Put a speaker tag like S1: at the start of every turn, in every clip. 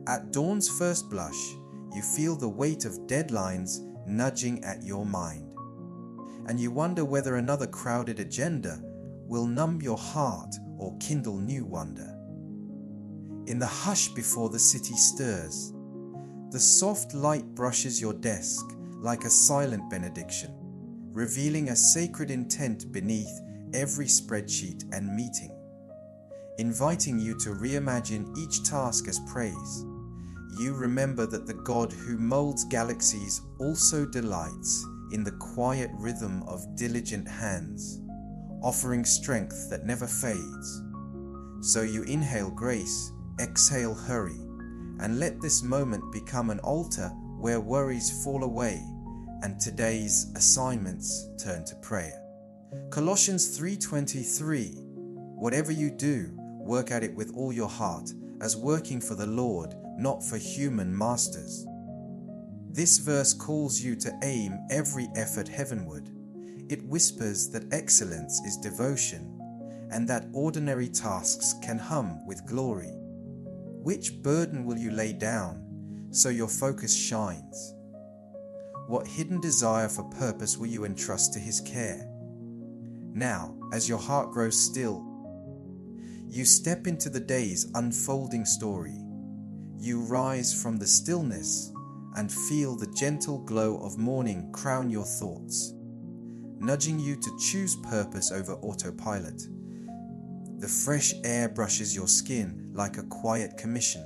S1: At dawn's first blush, you feel the weight of deadlines nudging at your mind, and you wonder whether another crowded agenda will numb your heart or kindle new wonder. In the hush before the city stirs, the soft light brushes your desk like a silent benediction, revealing a sacred intent beneath every spreadsheet and meeting, inviting you to reimagine each task as praise. You remember that the God who molds galaxies also delights in the quiet rhythm of diligent hands, offering strength that never fades. So you inhale grace, exhale hurry, and let this moment become an altar where worries fall away and today's assignments turn to prayer. Colossians 3:23, whatever you do, work at it with all your heart, as working for the Lord, not for human masters. This verse calls you to aim every effort heavenward. It whispers that excellence is devotion, and that ordinary tasks can hum with glory. Which burden will you lay down so your focus shines? What hidden desire for purpose will you entrust to His care? Now, as your heart grows still, you step into the day's unfolding story. You rise from the stillness and feel the gentle glow of morning crown your thoughts, nudging you to choose purpose over autopilot. The fresh air brushes your skin like a quiet commission,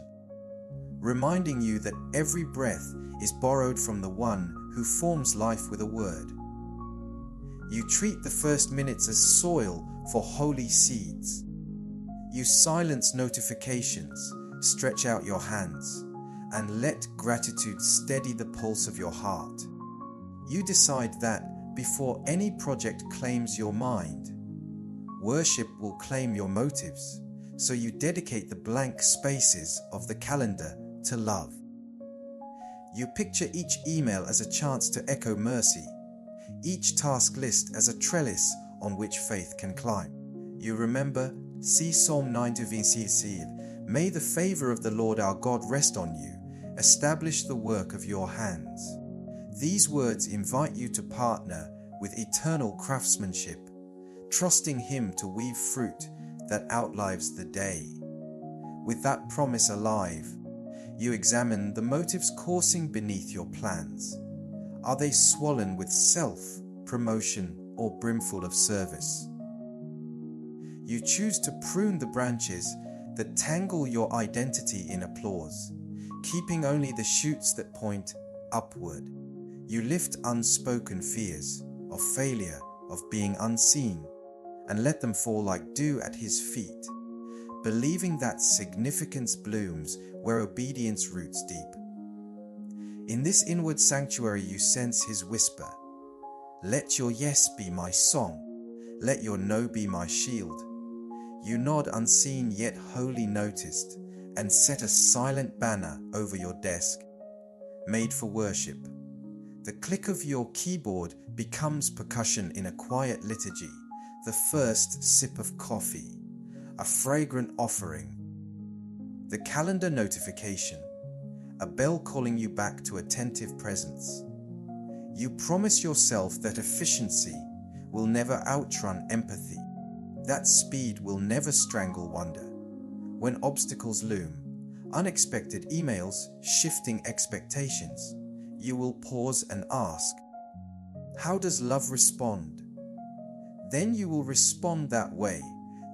S1: reminding you that every breath is borrowed from the one who forms life with a word. You treat the first minutes as soil for holy seeds. You silence notifications, stretch out your hands, and let gratitude steady the pulse of your heart. You decide that before any project claims your mind, worship will claim your motives, so you dedicate the blank spaces of the calendar to love. You picture each email as a chance to echo mercy, each task list as a trellis on which faith can climb. You remember, see Psalm 9:26, may the favor of the Lord our God rest on you, establish the work of your hands. These words invite you to partner with eternal craftsmanship, trusting Him to weave fruit that outlives the day. With that promise alive, you examine the motives coursing beneath your plans. Are they swollen with self, promotion, or brimful of service? You choose to prune the branches that tangle your identity in applause, keeping only the shoots that point upward. You lift unspoken fears of failure, of being unseen, and let them fall like dew at His feet, believing that significance blooms where obedience roots deep. In this inward sanctuary you sense His whisper, let your yes be my song, let your no be my shield. You nod unseen yet wholly noticed, and set a silent banner over your desk, made for worship. The click of your keyboard becomes percussion in a quiet liturgy, the first sip of coffee, a fragrant offering. The calendar notification, a bell calling you back to attentive presence. You promise yourself that efficiency will never outrun empathy, that speed will never strangle wonder. When obstacles loom, unexpected emails, shifting expectations, you will pause and ask, how does love respond? Then you will respond that way,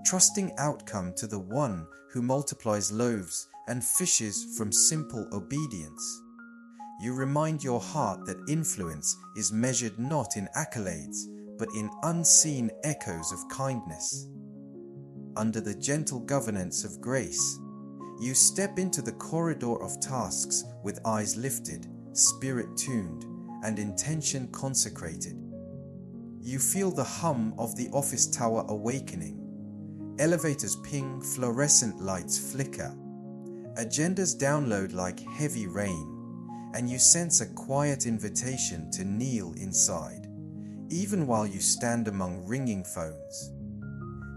S1: trusting outcome to the one who multiplies loaves and fishes from simple obedience. You remind your heart that influence is measured not in accolades, but in unseen echoes of kindness. Under the gentle governance of grace, you step into the corridor of tasks with eyes lifted, spirit tuned, and intention consecrated. You feel the hum of the office tower awakening. Elevators ping, fluorescent lights flicker. Agendas download like heavy rain, and you sense a quiet invitation to kneel inside, even while you stand among ringing phones.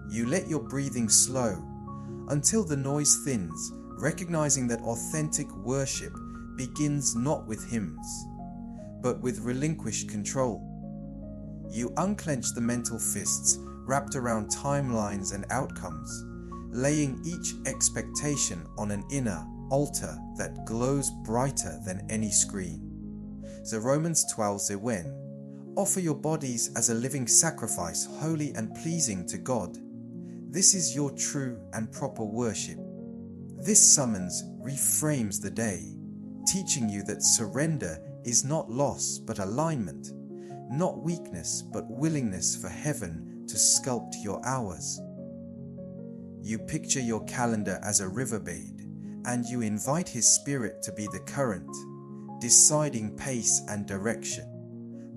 S1: You let your breathing slow until the noise thins, recognizing that authentic worship begins not with hymns, but with relinquished control. You unclench the mental fists wrapped around timelines and outcomes, laying each expectation on an inner altar that glows brighter than any screen. So Romans 12 says, offer your bodies as a living sacrifice, holy and pleasing to God. This is your true and proper worship. This summons reframes the day, teaching you that surrender is not loss but alignment, not weakness but willingness for heaven to sculpt your hours. You picture your calendar as a riverbed, and you invite His Spirit to be the current, deciding pace and direction.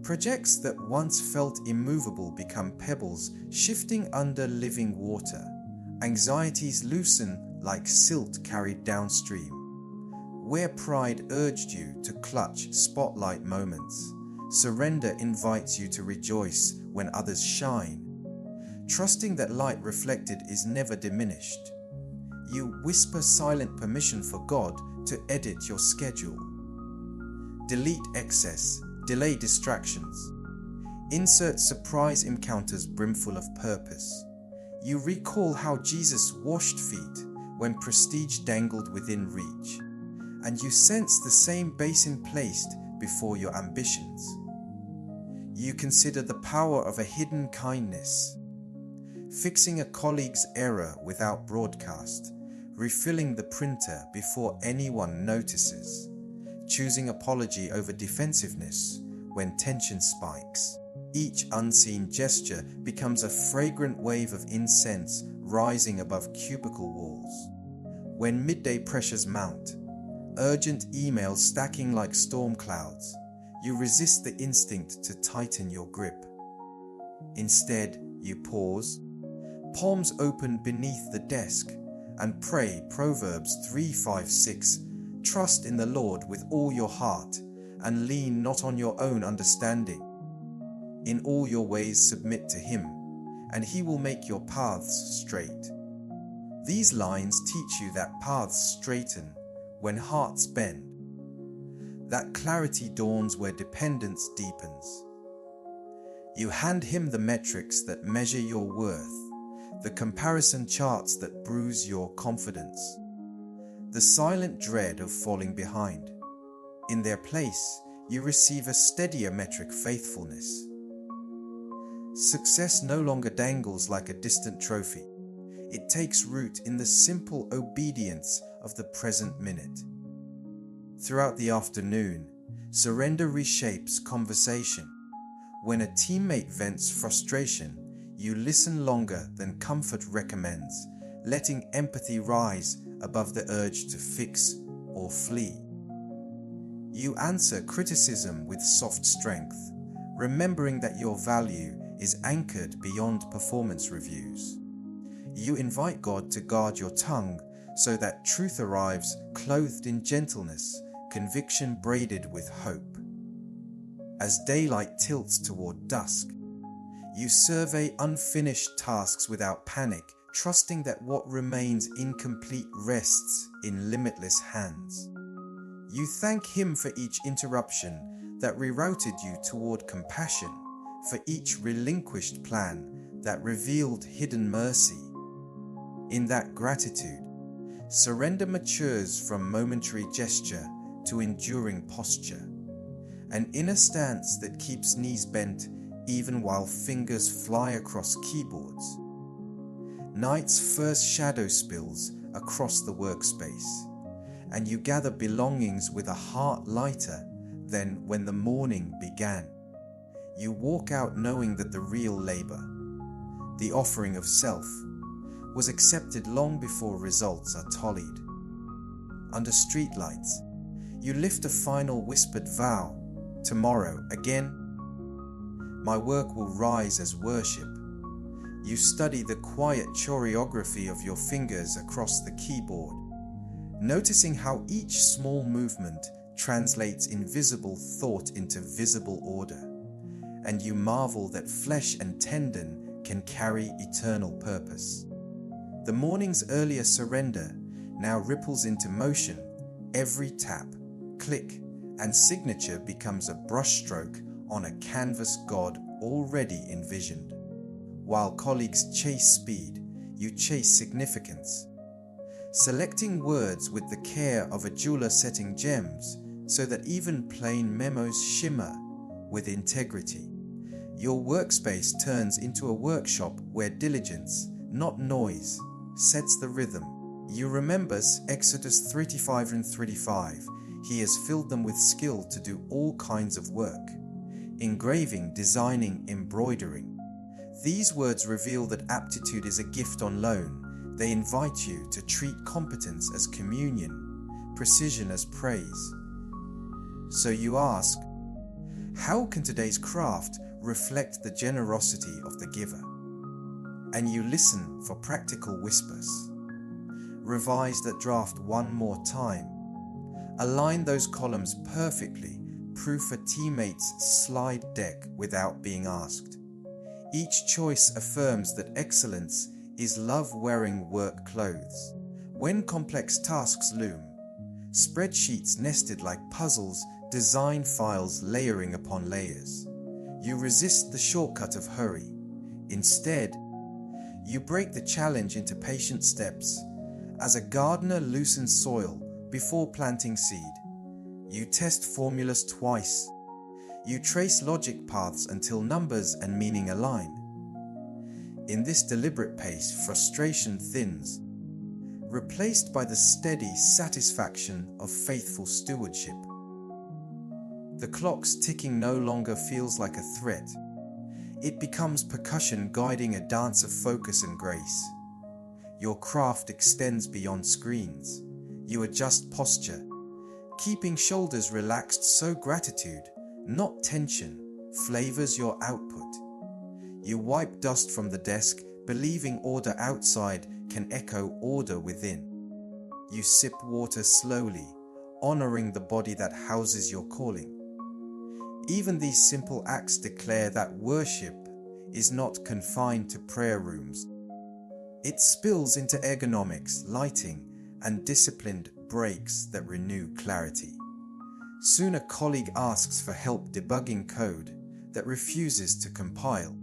S1: Projects that once felt immovable become pebbles shifting under living water. Anxieties loosen like silt carried downstream. Where pride urged you to clutch spotlight moments, surrender invites you to rejoice when others shine. Trusting that light reflected is never diminished. You whisper silent permission for God to edit your schedule. Delete excess, delay distractions. Insert surprise encounters brimful of purpose. You recall how Jesus washed feet when prestige dangled within reach, and you sense the same basin placed before your ambitions. You consider the power of a hidden kindness, fixing a colleague's error without broadcast, refilling the printer before anyone notices, choosing apology over defensiveness when tension spikes. Each unseen gesture becomes a fragrant wave of incense rising above cubicle walls. When midday pressures mount, urgent emails stacking like storm clouds, you resist the instinct to tighten your grip. Instead, you pause, palms open beneath the desk, and pray Proverbs 3:5-6. Trust in the Lord with all your heart, and lean not on your own understanding. In all your ways submit to Him, and He will make your paths straight. These lines teach you that paths straighten when hearts bend, that clarity dawns where dependence deepens. You hand Him the metrics that measure your worth, the comparison charts that bruise your confidence, the silent dread of falling behind. In their place, you receive a steadier metric: faithfulness. Success no longer dangles like a distant trophy. It takes root in the simple obedience of the present minute. Throughout the afternoon, surrender reshapes conversation. When a teammate vents frustration, you listen longer than comfort recommends, letting empathy rise above the urge to fix or flee. You answer criticism with soft strength, remembering that your value is anchored beyond performance reviews. You invite God to guard your tongue so that truth arrives clothed in gentleness, conviction braided with hope. As daylight tilts toward dusk, you survey unfinished tasks without panic, trusting that what remains incomplete rests in limitless hands. You thank Him for each interruption that rerouted you toward compassion, for each relinquished plan that revealed hidden mercy. In that gratitude, surrender matures from momentary gesture to enduring posture, an inner stance that keeps knees bent even while fingers fly across keyboards. Night's first shadow spills across the workspace, and you gather belongings with a heart lighter than when the morning began. You walk out knowing that the real labor, the offering of self, was accepted long before results are tallied. Under streetlights, you lift a final whispered vow: tomorrow again, my work will rise as worship. You study the quiet choreography of your fingers across the keyboard, noticing how each small movement translates invisible thought into visible order, and you marvel that flesh and tendon can carry eternal purpose. The morning's earlier surrender now ripples into motion. Every tap, click, and signature becomes a brushstroke on a canvas God already envisioned. While colleagues chase speed, you chase significance. Selecting words with the care of a jeweler setting gems so that even plain memos shimmer with integrity. Your workspace turns into a workshop where diligence, not noise, sets the rhythm. You remember Exodus 35 and 35. He has filled them with skill to do all kinds of work. Engraving, designing, embroidering. These words reveal that aptitude is a gift on loan. They invite you to treat competence as communion, precision as praise. So you ask, how can today's craft reflect the generosity of the giver? And you listen for practical whispers. Revise that draft one more time. Align those columns perfectly. Proof a teammate's slide deck without being asked. Each choice affirms that excellence is love wearing work clothes. When complex tasks loom, spreadsheets nested like puzzles, design files layering upon layers, you resist the shortcut of hurry. Instead, you break the challenge into patient steps. As a gardener loosens soil before planting seed, you test formulas twice. You trace logic paths until numbers and meaning align. In this deliberate pace, frustration thins, replaced by the steady satisfaction of faithful stewardship. The clock's ticking no longer feels like a threat. It becomes percussion guiding a dance of focus and grace. Your craft extends beyond screens. You adjust posture, keeping shoulders relaxed so gratitude, not tension, flavors your output. You wipe dust from the desk, believing order outside can echo order within. You sip water slowly, honoring the body that houses your calling. Even these simple acts declare that worship is not confined to prayer rooms. It spills into ergonomics, lighting, and disciplined breaks that renew clarity. Soon a colleague asks for help debugging code that refuses to compile.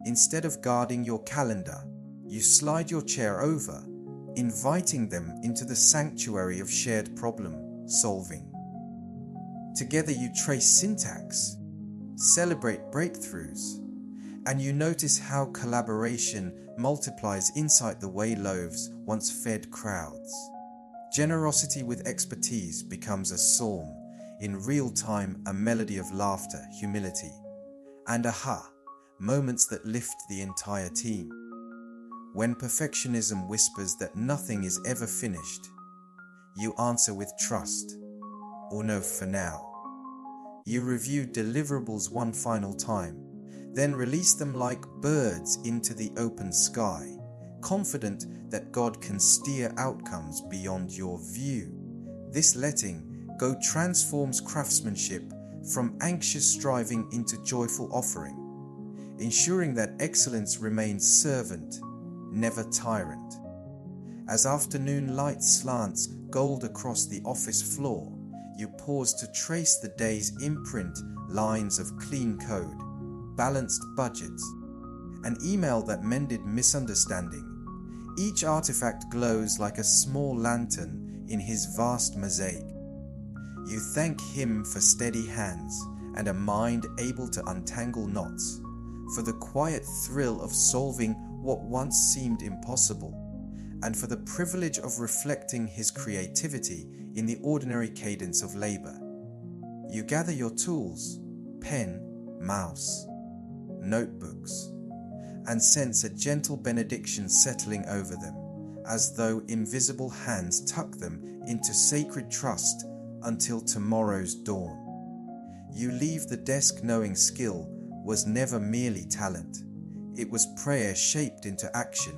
S1: Instead of guarding your calendar, you slide your chair over, inviting them into the sanctuary of shared problem solving. Together you trace syntax, celebrate breakthroughs, and you notice how collaboration multiplies inside the way loaves once fed crowds. Generosity with expertise becomes a psalm, in real time a melody of laughter, humility, and aha, moments that lift the entire team. When perfectionism whispers that nothing is ever finished, you answer with trust, or no for now. You review deliverables one final time, then release them like birds into the open sky, confident that God can steer outcomes beyond your view. This letting go transforms craftsmanship from anxious striving into joyful offering, ensuring that excellence remains servant, never tyrant. As afternoon light slants gold across the office floor, you pause to trace the day's imprint, lines of clean code, balanced budgets, an email that mended misunderstanding. Each artifact glows like a small lantern in his vast mosaic. You thank him for steady hands and a mind able to untangle knots, for the quiet thrill of solving what once seemed impossible, and for the privilege of reflecting his creativity in the ordinary cadence of labor. You gather your tools, pen, mouse, notebooks, and sense a gentle benediction settling over them, as though invisible hands tuck them into sacred trust until tomorrow's dawn. You leave the desk knowing skill was never merely talent. It was prayer shaped into action,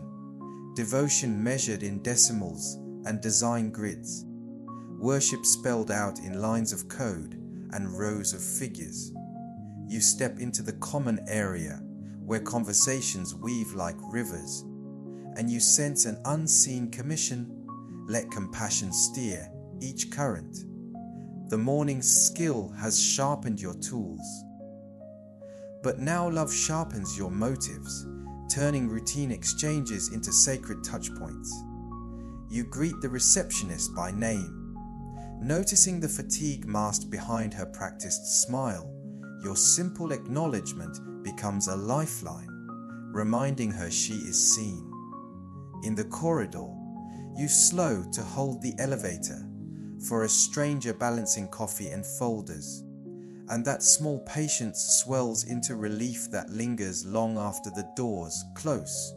S1: devotion measured in decimals and design grids, worship spelled out in lines of code and rows of figures. You step into the common area where conversations weave like rivers, and you sense an unseen commission, let compassion steer each current. The morning's skill has sharpened your tools. But now love sharpens your motives, turning routine exchanges into sacred touchpoints. You greet the receptionist by name. Noticing the fatigue masked behind her practiced smile, your simple acknowledgement becomes a lifeline, reminding her she is seen. In the corridor, you slow to hold the elevator for a stranger balancing coffee and folders, and that small patience swells into relief that lingers long after the doors close.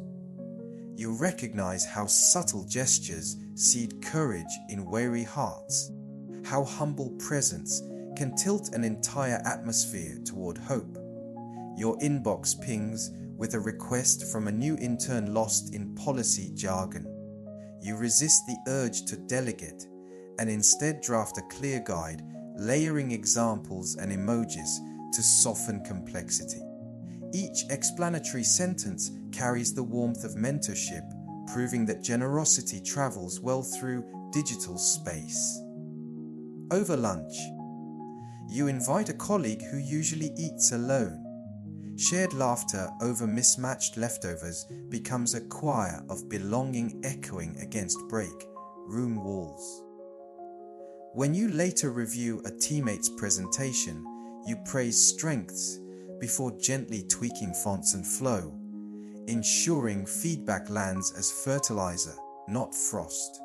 S1: You recognize how subtle gestures seed courage in weary hearts, how humble presence can tilt an entire atmosphere toward hope. Your inbox pings with a request from a new intern lost in policy jargon. You resist the urge to delegate and instead draft a clear guide, layering examples and emojis to soften complexity. Each explanatory sentence carries the warmth of mentorship, proving that generosity travels well through digital space. Over lunch, you invite a colleague who usually eats alone. Shared laughter over mismatched leftovers becomes a choir of belonging echoing against break room walls. When you later review a teammate's presentation, you praise strengths before gently tweaking fonts and flow, ensuring feedback lands as fertilizer, not frost.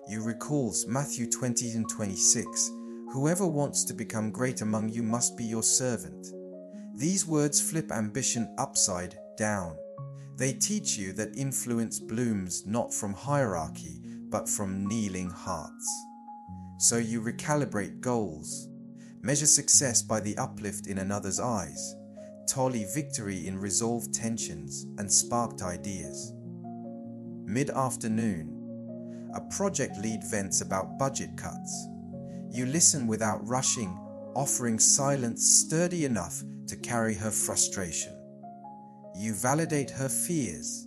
S1: You recalls Matthew 20:26, "Whoever wants to become great among you must be your servant." These words flip ambition upside down. They teach you that influence blooms not from hierarchy, but from kneeling hearts. So you recalibrate goals, measure success by the uplift in another's eyes, tally victory in resolved tensions and sparked ideas. Mid-afternoon, a project lead vents about budget cuts. You listen without rushing, offering silence sturdy enough to carry her frustration. You validate her fears,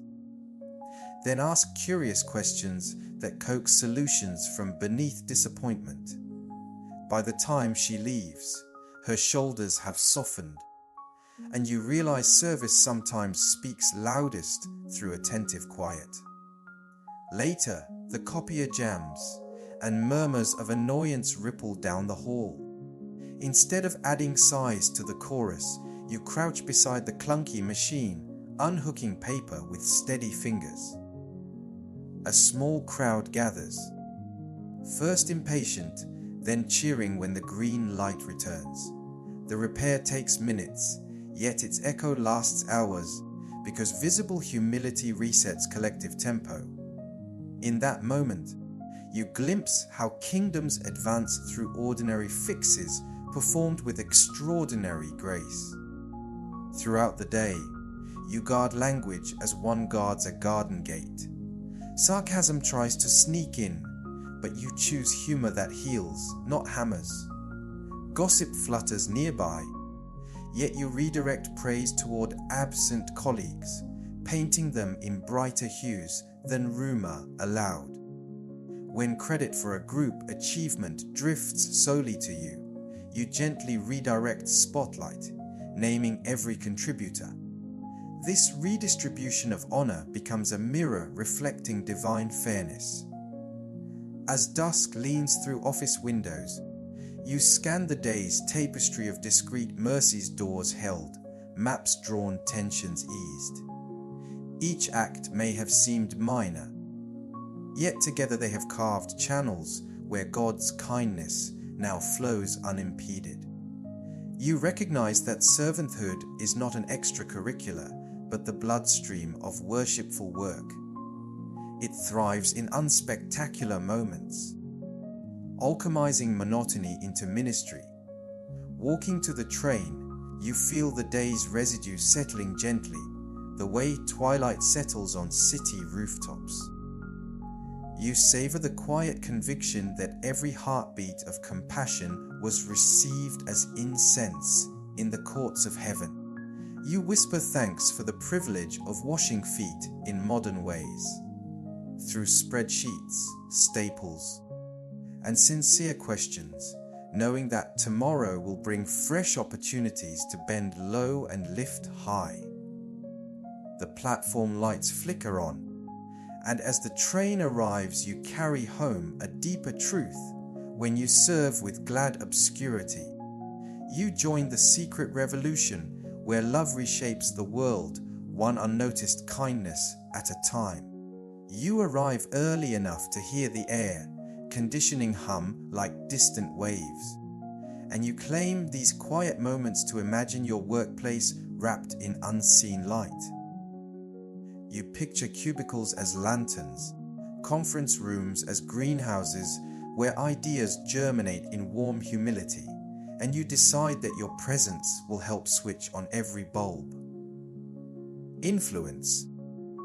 S1: then ask curious questions that coax solutions from beneath disappointment. By the time she leaves, her shoulders have softened, and you realize service sometimes speaks loudest through attentive quiet. Later, the copier jams, and murmurs of annoyance ripple down the hall. Instead of adding sighs to the chorus, you crouch beside the clunky machine, unhooking paper with steady fingers. A small crowd gathers, first impatient, then cheering when the green light returns. The repair takes minutes, yet its echo lasts hours, because visible humility resets collective tempo. In that moment, you glimpse how kingdoms advance through ordinary fixes performed with extraordinary grace. Throughout the day, you guard language as one guards a garden gate. Sarcasm tries to sneak in, but you choose humor that heals, not hammers. Gossip flutters nearby, yet you redirect praise toward absent colleagues, painting them in brighter hues than rumor allowed. When credit for a group achievement drifts solely to you, you gently redirect spotlight, naming every contributor. This redistribution of honor becomes a mirror reflecting divine fairness. As dusk leans through office windows, you scan the day's tapestry of discreet mercies, doors held, maps drawn, tensions eased. Each act may have seemed minor, yet together they have carved channels where God's kindness now flows unimpeded. You recognize that servanthood is not an extracurricular, but the bloodstream of worshipful work. It thrives in unspectacular moments, alchemizing monotony into ministry. Walking to the train, you feel the day's residue settling gently, the way twilight settles on city rooftops. You savor the quiet conviction that every heartbeat of compassion was received as incense in the courts of heaven. You whisper thanks for the privilege of washing feet in modern ways. through spreadsheets, staples, and sincere questions, knowing that tomorrow will bring fresh opportunities to bend low and lift high. The platform lights flicker on, and as the train arrives, you carry home a deeper truth when you serve with glad obscurity. You join the secret revolution where love reshapes the world, one unnoticed kindness at a time. You arrive early enough to hear the air conditioning hum like distant waves, and you claim these quiet moments to imagine your workplace wrapped in unseen light. You picture cubicles as lanterns, conference rooms as greenhouses where ideas germinate in warm humility, and you decide that your presence will help switch on every bulb. Influence,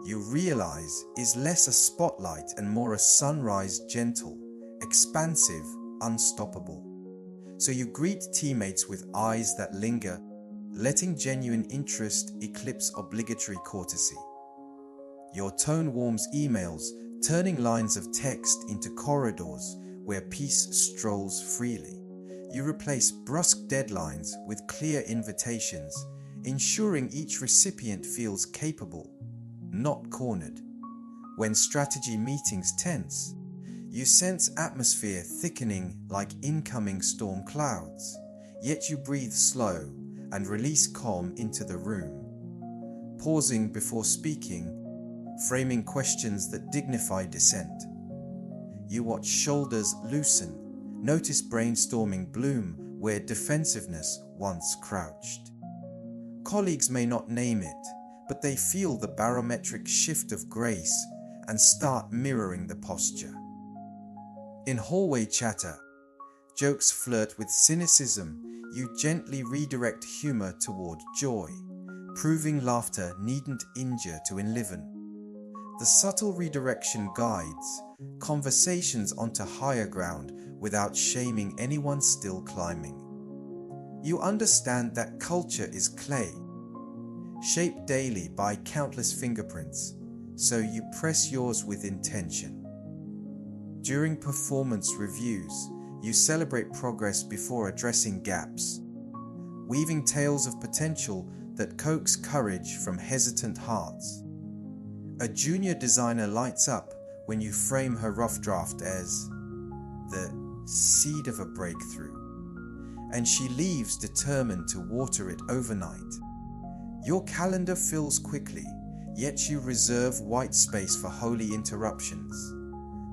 S1: you realize, is less a spotlight and more a sunrise, gentle, expansive, unstoppable. So you greet teammates with eyes that linger, letting genuine interest eclipse obligatory courtesy. Your tone warms emails, turning lines of text into corridors where peace strolls freely. You replace brusque deadlines with clear invitations, ensuring each recipient feels capable, not cornered. When strategy meetings tense, you sense atmosphere thickening like incoming storm clouds, yet you breathe slow and release calm into the room. Pausing before speaking, framing questions that dignify dissent. You watch shoulders loosen, notice brainstorming bloom where defensiveness once crouched. Colleagues may not name it, but they feel the barometric shift of grace and start mirroring the posture. In hallway chatter, jokes flirt with cynicism, you gently redirect humor toward joy, proving laughter needn't injure to enliven. The subtle redirection guides conversations onto higher ground without shaming anyone still climbing. You understand that culture is clay, shaped daily by countless fingerprints, so you press yours with intention. During performance reviews, you celebrate progress before addressing gaps, weaving tales of potential that coax courage from hesitant hearts. A junior designer lights up when you frame her rough draft as the seed of a breakthrough, and she leaves determined to water it overnight. Your calendar fills quickly, yet you reserve white space for holy interruptions,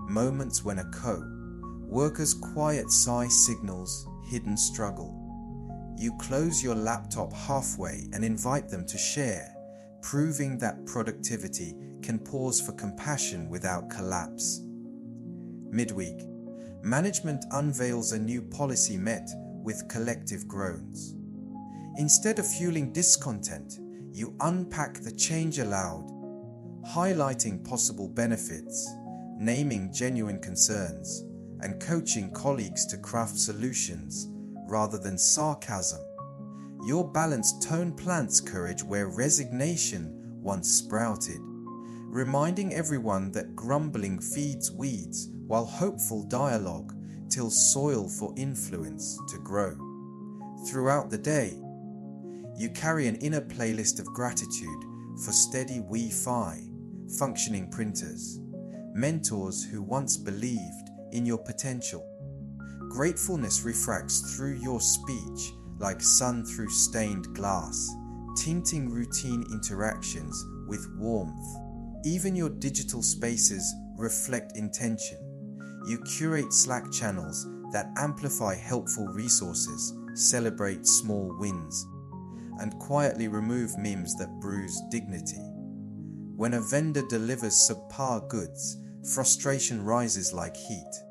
S1: moments when a co-worker's quiet sigh signals hidden struggle. You close your laptop halfway and invite them to share, proving that productivity can pause for compassion without collapse. Midweek, management unveils a new policy met with collective groans. Instead of fueling discontent, you unpack the change aloud, highlighting possible benefits, naming genuine concerns, and coaching colleagues to craft solutions rather than sarcasm. Your balanced tone plants courage where resignation once sprouted, reminding everyone that grumbling feeds weeds while hopeful dialogue tills soil for influence to grow. Throughout the day, you carry an inner playlist of gratitude for steady Wi-Fi, functioning printers, mentors who once believed in your potential. Gratefulness refracts through your speech like sun through stained glass, tinting routine interactions with warmth. Even your digital spaces reflect intention. You curate Slack channels that amplify helpful resources, celebrate small wins, and quietly remove memes that bruise dignity. When a vendor delivers subpar goods, frustration rises like heat.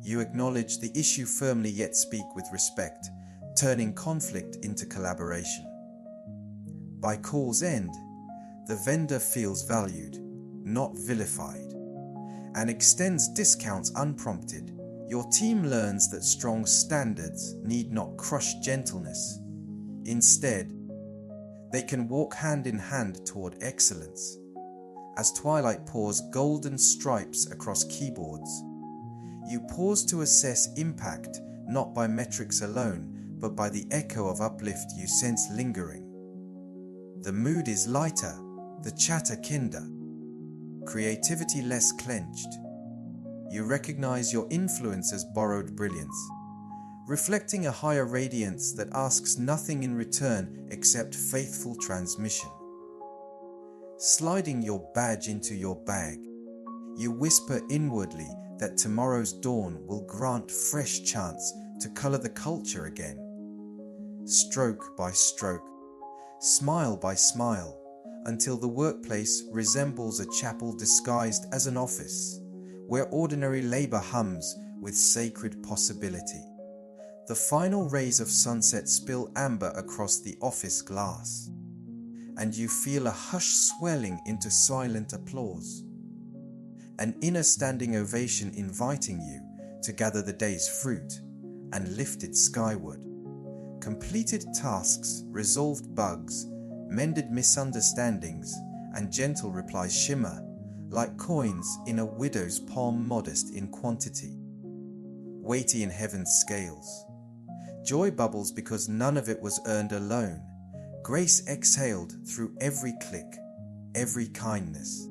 S1: You acknowledge the issue firmly yet speak with respect, turning conflict into collaboration. By call's end, the vendor feels valued, not vilified, and extends discounts unprompted. Your team learns that strong standards need not crush gentleness. Instead, they can walk hand in hand toward excellence. as twilight pours golden stripes across keyboards. You pause to assess impact, not by metrics alone, but by the echo of uplift you sense lingering. The mood is lighter, the chatter kinder, creativity less clenched. You recognize your influence as borrowed brilliance, reflecting a higher radiance that asks nothing in return except faithful transmission. Sliding your badge into your bag, you whisper inwardly that tomorrow's dawn will grant fresh chance to color the culture again. Stroke by stroke, smile by smile, until the workplace resembles a chapel disguised as an office, where ordinary labor hums with sacred possibility. The final rays of sunset spill amber across the office glass, and you feel a hush swelling into silent applause. An inner standing ovation inviting you to gather the day's fruit and lift it skyward. Completed tasks, resolved bugs, mended misunderstandings, and gentle replies shimmer like coins in a widow's palm, modest in quantity, weighty in heaven's scales. Joy bubbles because none of it was earned alone. Grace exhaled through every click, every kindness.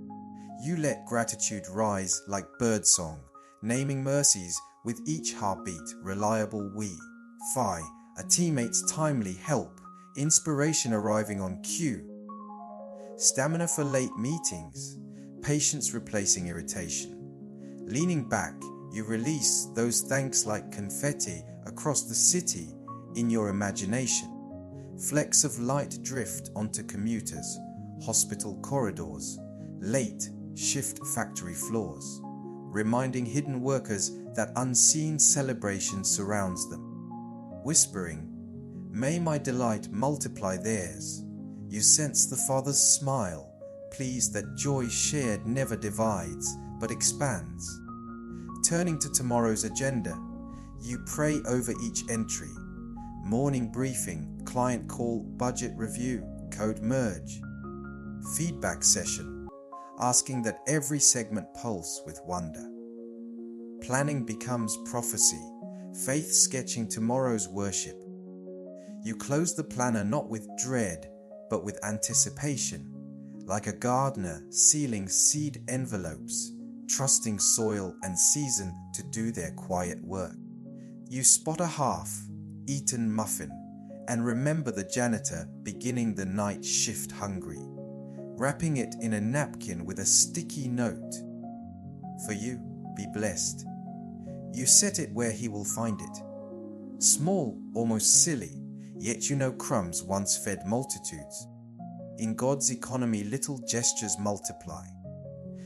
S1: You let gratitude rise like birdsong, naming mercies with each heartbeat, reliable Wi-Fi, a teammate's timely help, inspiration arriving on cue. Stamina for late meetings, patience replacing irritation. Leaning back, you release those thanks like confetti across the city in your imagination. Flecks of light drift onto commuters, hospital corridors, late shift factory floors, reminding hidden workers that unseen celebration surrounds them. Whispering, "May my delight multiply theirs," you sense the Father's smile, pleased that joy shared never divides, but expands. Turning to tomorrow's agenda, you pray over each entry. Morning briefing, client call, budget review, code merge. Feedback session, asking that every segment pulse with wonder. Planning becomes prophecy, faith sketching tomorrow's worship. You close the planner not with dread, but with anticipation, like a gardener sealing seed envelopes, trusting soil and season to do their quiet work. You spot a half-eaten muffin and remember the janitor beginning the night shift hungry, wrapping it in a napkin with a sticky note. "For you, be blessed." You set it where he will find it. Small, almost silly, yet you know crumbs once fed multitudes. In God's economy, little gestures multiply.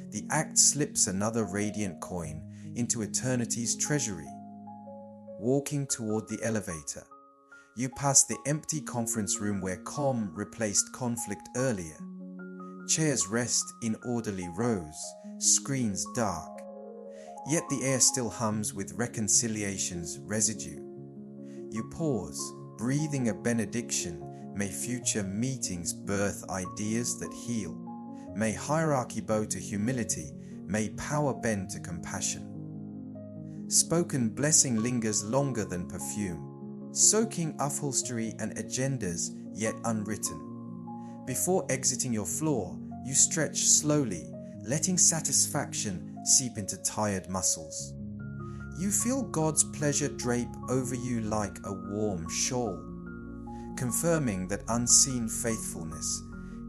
S1: The act slips another radiant coin into eternity's treasury. Walking toward the elevator, you pass the empty conference room where calm replaced conflict earlier. Chairs rest in orderly rows, screens dark. Yet the air still hums with reconciliation's residue. You pause, breathing a benediction. May future meetings birth ideas that heal. May hierarchy bow to humility. May power bend to compassion. Spoken blessing lingers longer than perfume, soaking upholstery and agendas yet unwritten. Before exiting your floor, you stretch slowly, letting satisfaction seep into tired muscles. You feel God's pleasure drape over you like a warm shawl, confirming that unseen faithfulness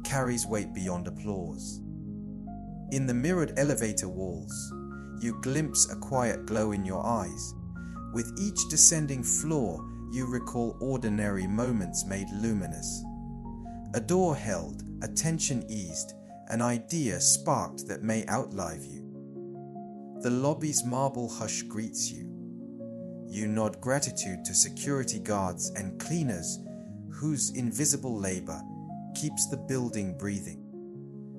S1: carries weight beyond applause. In the mirrored elevator walls, you glimpse a quiet glow in your eyes. With each descending floor, you recall ordinary moments made luminous. A door held, a tension eased, an idea sparked that may outlive you. The lobby's marble hush greets you. You nod gratitude to security guards and cleaners whose invisible labor keeps the building breathing.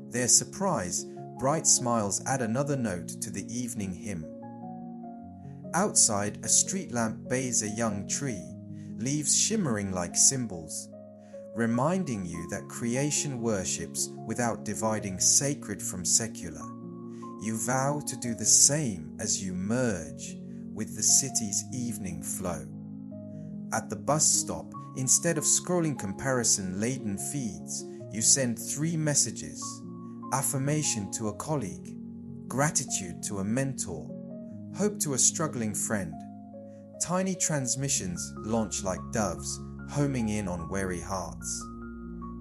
S1: Their surprise, bright smiles add another note to the evening hymn. Outside, a street lamp bathes a young tree, leaves shimmering like cymbals. reminding you that creation worships without dividing sacred from secular. You vow to do the same as you merge with the city's evening flow. At the bus stop, instead of scrolling comparison-laden feeds, you send 3 messages: affirmation to a colleague, gratitude to a mentor, hope to a struggling friend. Tiny transmissions launch like doves, homing in on weary hearts.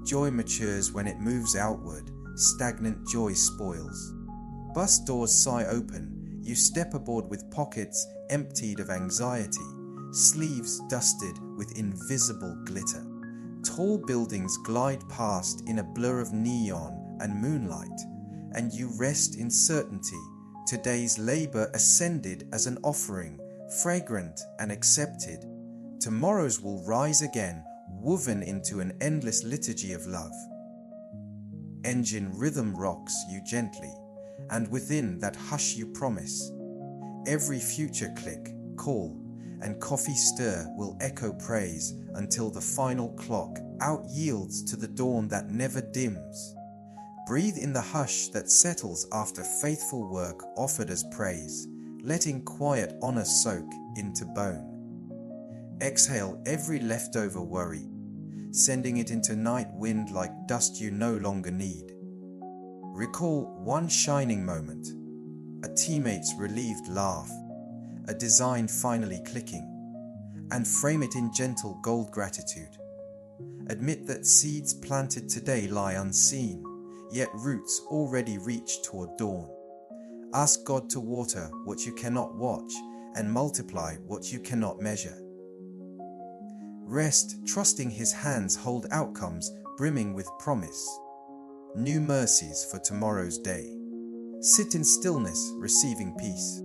S1: Joy matures when it moves outward, stagnant joy spoils. Bus doors sigh open, you step aboard with pockets emptied of anxiety, sleeves dusted with invisible glitter. Tall buildings glide past in a blur of neon and moonlight, and you rest in certainty. Today's labor ascended as an offering, fragrant and accepted. Tomorrow's will rise again, woven into an endless liturgy of love. Engine rhythm rocks you gently, and within that hush you promise. Every future click, call, and coffee stir will echo praise until the final clock out yields to the dawn that never dims. Breathe in the hush that settles after faithful work offered as praise, letting quiet honor soak into bone. Exhale every leftover worry, sending it into night wind like dust you no longer need. Recall one shining moment, a teammate's relieved laugh, a design finally clicking, and frame it in gentle gold gratitude. Admit that seeds planted today lie unseen, yet roots already reach toward dawn. Ask God to water what you cannot watch and multiply what you cannot measure. Rest, trusting His hands hold outcomes brimming with promise. New mercies for tomorrow's day. Sit in stillness, receiving peace.